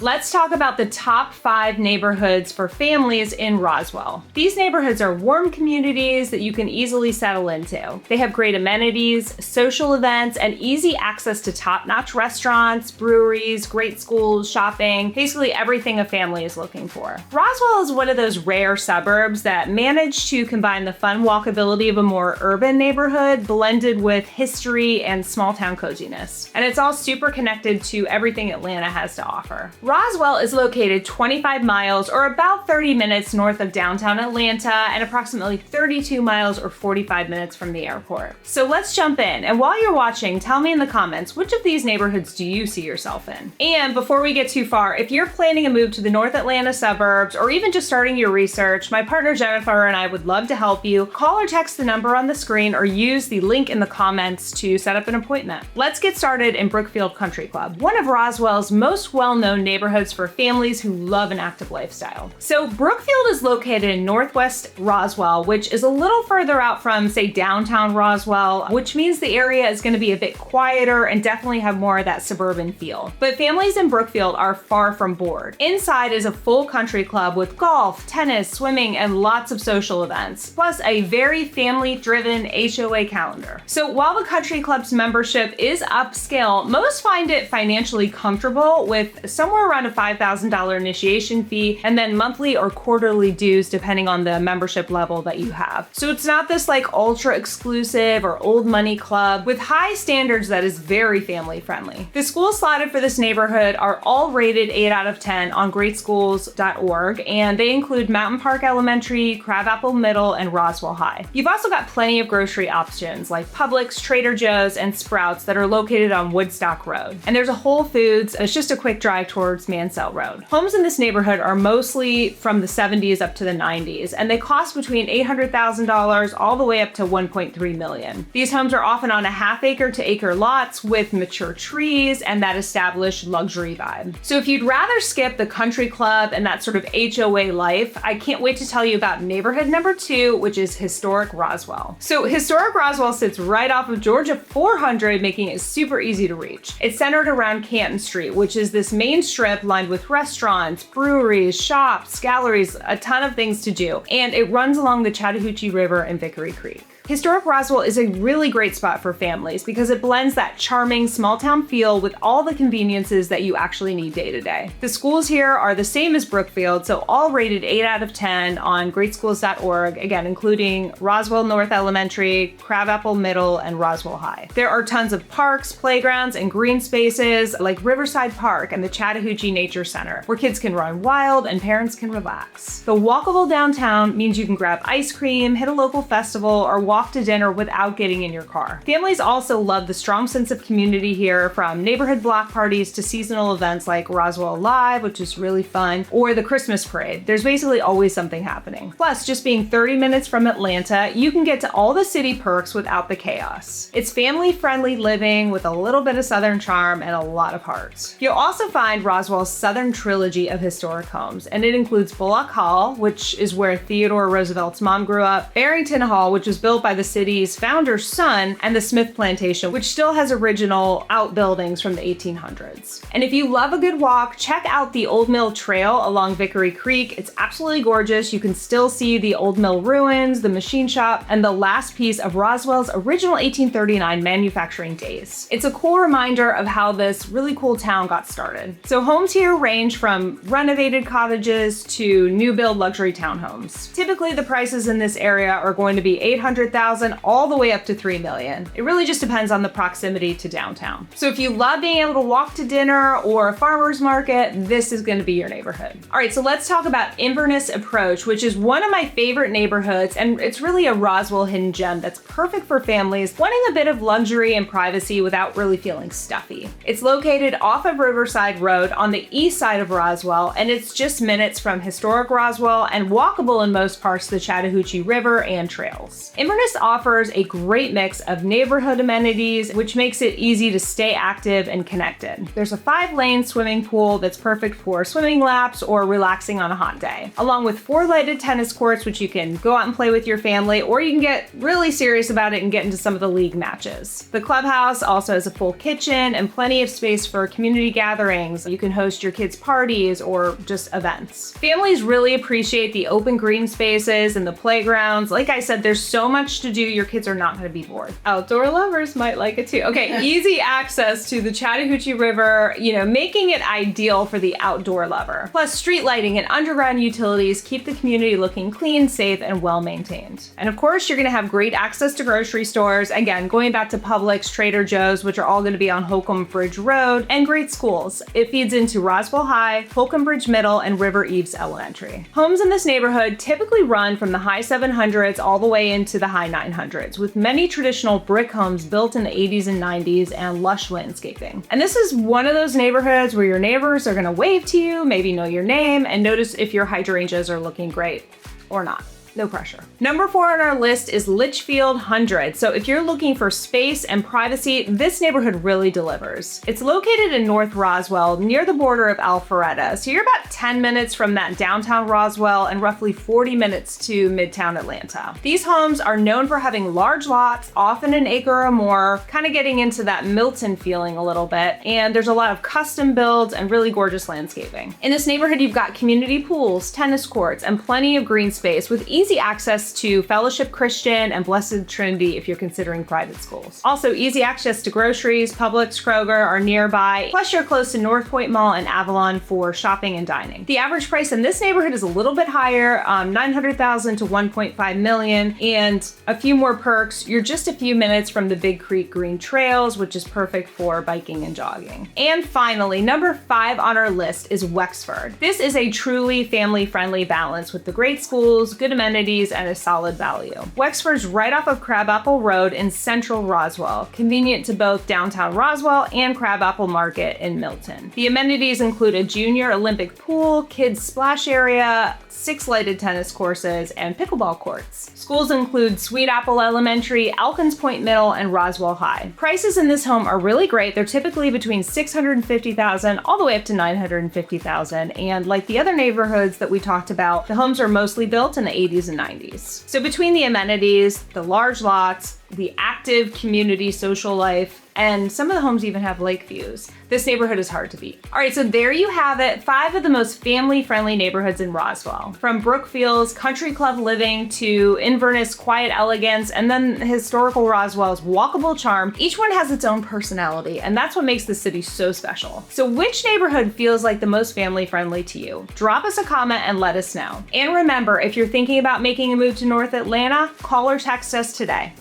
Let's talk about the top 5 neighborhoods for families in Roswell. These neighborhoods are warm communities that you can easily settle into. They have great amenities, social events, and easy access to top-notch restaurants, breweries, great schools, shopping, basically everything a family is looking for. Roswell is one of those rare suburbs that manage to combine the fun walkability of a more urban neighborhood blended with history and small-town coziness. And it's all super connected to everything Atlanta has to offer. Roswell is located 25 miles or about 30 minutes north of downtown Atlanta and approximately 32 miles or 45 minutes from the airport. So let's jump in, and while you're watching, tell me in the comments, which of these neighborhoods do you see yourself in? And before we get too far, if you're planning a move to the North Atlanta suburbs or even just starting your research, my partner Jennifer and I would love to help you. Call or text the number on the screen or use the link in the comments to set up an appointment. Let's get started in Brookfield Country Club, one of Roswell's most well-known neighborhoods for families who love an active lifestyle. So Brookfield is located in northwest Roswell, which is a little further out from, say, downtown Roswell, which means the area is going to be a bit quieter and definitely have more of that suburban feel. But families in Brookfield are far from bored. Inside is a full country club with golf, tennis, swimming, and lots of social events, plus a very family-driven HOA calendar. So while the country club's membership is upscale, most find it financially comfortable with somewhere around a $5,000 initiation fee and then monthly or quarterly dues depending on the membership level that you have. So it's not this like ultra exclusive or old money club with high standards that is very family friendly. The schools slotted for this neighborhood are all rated 8 out of 10 on greatschools.org, and they include Mountain Park Elementary, Crabapple Middle, and Roswell High. You've also got plenty of grocery options like Publix, Trader Joe's, and Sprouts that are located on Woodstock Road. And there's a Whole Foods, it's just a quick drive towards Mansell Road. Homes in this neighborhood are mostly from the 70s up to the 90s, and they cost between $800,000 all the way up to $1.3 million. These homes are often on a half-acre to acre lots with mature trees and that established luxury vibe. So if you'd rather skip the country club and that sort of HOA life, I can't wait to tell you about neighborhood number 2, which is Historic Roswell. So Historic Roswell sits right off of Georgia 400, making it super easy to reach. It's centered around Canton Street, which is this main strip lined with restaurants, breweries, shops, galleries, a ton of things to do. And it runs along the Chattahoochee River and Vickery Creek. Historic Roswell is a really great spot for families because it blends that charming small town feel with all the conveniences that you actually need day to day. The schools here are the same as Brookfield, so all rated 8 out of 10 on greatschools.org, again, including Roswell North Elementary, Crabapple Middle, and Roswell High. There are tons of parks, playgrounds, and green spaces like Riverside Park and the Chattahoochee Nature Center, where kids can run wild and parents can relax. The walkable downtown means you can grab ice cream, hit a local festival, or walk to dinner without getting in your car. Families also love the strong sense of community here, from neighborhood block parties to seasonal events like Roswell Live, which is really fun, or the Christmas parade. There's basically always something happening. Plus, just being 30 minutes from Atlanta, you can get to all the city perks without the chaos. It's family-friendly living with a little bit of Southern charm and a lot of heart. You'll also find Roswell's Southern trilogy of historic homes, and it includes Bullock Hall, which is where Theodore Roosevelt's mom grew up, Barrington Hall, which was built by the city's founder's son, and the Smith Plantation, which still has original outbuildings from the 1800s. And if you love a good walk, check out the Old Mill Trail along Vickery Creek. It's absolutely gorgeous. You can still see the Old Mill ruins, the machine shop, and the last piece of Roswell's original 1839 manufacturing days. It's a cool reminder of how this really cool town got started. So homes here range from renovated cottages to new build luxury townhomes. Typically, the prices in this area are going to be $800,000 all the way up to $3 million. It really just depends on the proximity to downtown. So if you love being able to walk to dinner or a farmer's market, this is going to be your neighborhood. All right, so let's talk about Inverness Approach, which is one of my favorite neighborhoods, and it's really a Roswell hidden gem that's perfect for families wanting a bit of luxury and privacy without really feeling stuffy. It's located off of Riverside Road on the east side of Roswell, and it's just minutes from Historic Roswell and walkable in most parts of the Chattahoochee River and trails. Inverness Inverness offers a great mix of neighborhood amenities, which makes it easy to stay active and connected. There's a 5-lane swimming pool that's perfect for swimming laps or relaxing on a hot day, along with 4 lighted tennis courts, which you can go out and play with your family, or you can get really serious about it and get into some of the league matches. The clubhouse also has a full kitchen and plenty of space for community gatherings. You can host your kids' parties or just events. Families really appreciate the open green spaces and the playgrounds. Like I said, there's so much to do, your kids are not going to be bored. Outdoor lovers might like it too. Okay, easy access to the Chattahoochee River, making it ideal for the outdoor lover. Plus, street lighting and underground utilities keep the community looking clean, safe, and well maintained. And of course, you're going to have great access to grocery stores. Again, going back to Publix, Trader Joe's, which are all going to be on Holcomb Bridge Road, and great schools. It feeds into Roswell High, Holcomb Bridge Middle, and River Eaves Elementary. Homes in this neighborhood typically run from the high 700s all the way into the high 900s, with many traditional brick homes built in the 80s and 90s and lush landscaping. And this is one of those neighborhoods where your neighbors are going to wave to you, maybe know your name, and notice if your hydrangeas are looking great or not. No pressure. Number 4 on our list is Litchfield Hundred. So if you're looking for space and privacy, this neighborhood really delivers. It's located in North Roswell, near the border of Alpharetta. So you're about 10 minutes from that downtown Roswell and roughly 40 minutes to Midtown Atlanta. These homes are known for having large lots, often an acre or more, kind of getting into that Milton feeling a little bit. And there's a lot of custom builds and really gorgeous landscaping. In this neighborhood, you've got community pools, tennis courts, and plenty of green space with easy access to Fellowship Christian and Blessed Trinity if you're considering private schools. Also, easy access to groceries, Publix, Kroger are nearby, plus you're close to North Point Mall and Avalon for shopping and dining. The average price in this neighborhood is a little bit higher, $900,000 to $1.5 million, and a few more perks. You're just a few minutes from the Big Creek Green Trails, which is perfect for biking and jogging. And finally, number 5 on our list is Wexford. This is a truly family-friendly balance with the great schools, good amenities, and a solid value. Wexford's right off of Crabapple Road in central Roswell, convenient to both downtown Roswell and Crabapple Market in Milton. The amenities include a junior Olympic pool, kids splash area, 6 lighted tennis courses, and pickleball courts. Schools include Sweet Apple Elementary, Elkins Point Middle, and Roswell High. Prices in this home are really great. They're typically between $650,000 all the way up to $950,000. And like the other neighborhoods that we talked about, the homes are mostly built in the 80s and 90s. So between the amenities, the large lots, the active community social life, and some of the homes even have lake views, this neighborhood is hard to beat. All right, so there you have it, 5 of the most family-friendly neighborhoods in Roswell. From Brookfield's country club living to Inverness quiet elegance, and then historical Roswell's walkable charm. Each one has its own personality, and that's what makes the city so special. So which neighborhood feels like the most family-friendly to you? Drop us a comment and let us know. And remember, if you're thinking about making a move to North Atlanta, call or text us today.